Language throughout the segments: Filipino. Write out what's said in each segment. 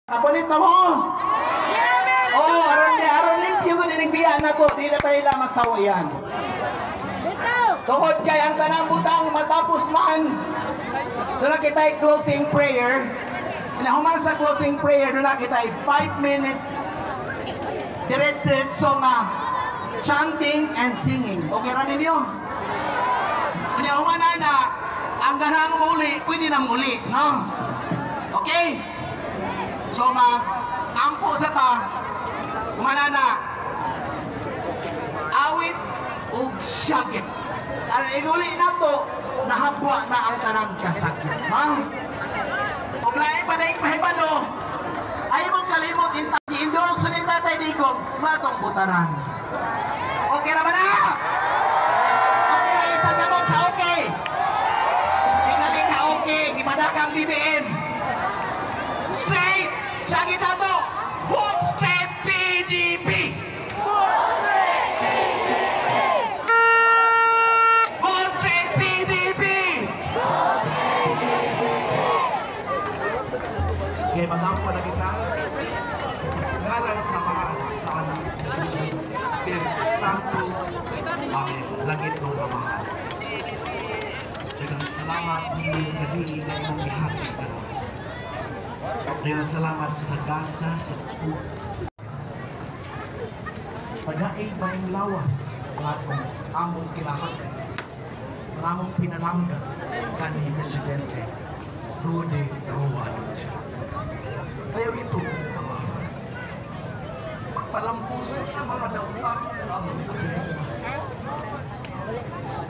Kapalit na mo! Oo, aron limpyo ko dinigbihan na to. Di na tayo lang masawa yan. Tukod kay ang tanang butang matapos man. Doon na kita closing prayer. Inahuman sa closing prayer, doon na kita 5 minutes diretso nga chanting and singing. Okay ra ninyo? Inahuman na ang ganang muli, pwede na muli, no? Okay? So ampo sa ta, manana, awit ug syakit. Ang iguli na to, nahabwa na ang tanang kasakit. Ha? Ug lain pa na ipahibalo, ay mong kalimot i-endorse ni Tatay Digong, matong butaran. Okay na ba na? Okay, isa na mo sa okay. Tingaling ka okay, gimana kang BBM. Straight! Sakit na to! Vote straight PDP! Vote straight PDP! Vote straight PDP! Vote straight PDP! Okay, mag-ampo na kita. Ngalan sa mga sa anak sa Espiritu Santo ang langit ng Ama. Daghang salamat ng gabi ng mong ihati ka. Kaya salamat sa gasa, sa usko. Pag-aay ba yung lawas at among kilahat, among pinalanggan kanhi Presidente Rudy Rowan. Kaya ito, pagpalampusan na mga dapat sa among kapilihan.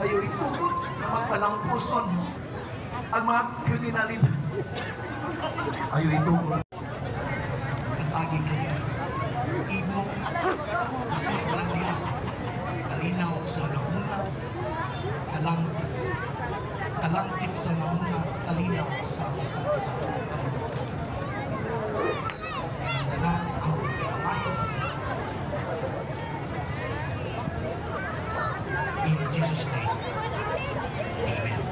Kaya ito, pagpalampusan ang mga kriminalidad. Ayaw ito katagin kayo imo sa kalandian kalinaw sa lahuna kalangkit sa lahuna kalinaw sa utaksa danan ang pinamayo in Jesus' name. Amen.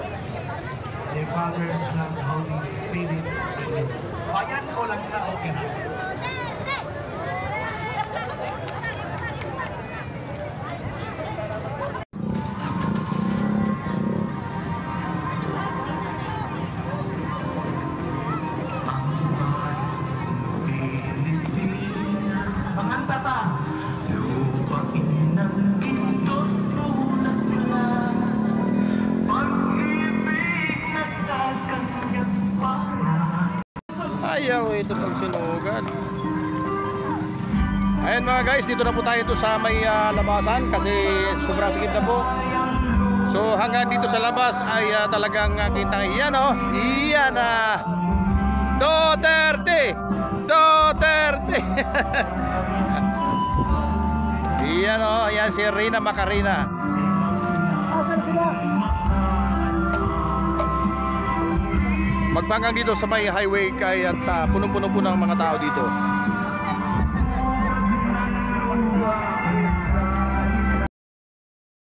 Dear Father, Son, Holy Spirit, amen. Bayan ko lang sa okay na. Manganta ta. Ayaw ito pag sinugan. Ayan mga guys, dito na po tayo sa may labasan kasi sobrang sikip na po. So hanggang dito sa labas ay talagang kita iyan o. Iyan na Duterte! Duterte! Iyan o, yan si Rina Macarena. Magbangang dito sa may highway kaya punong-puno po ng mga tao dito.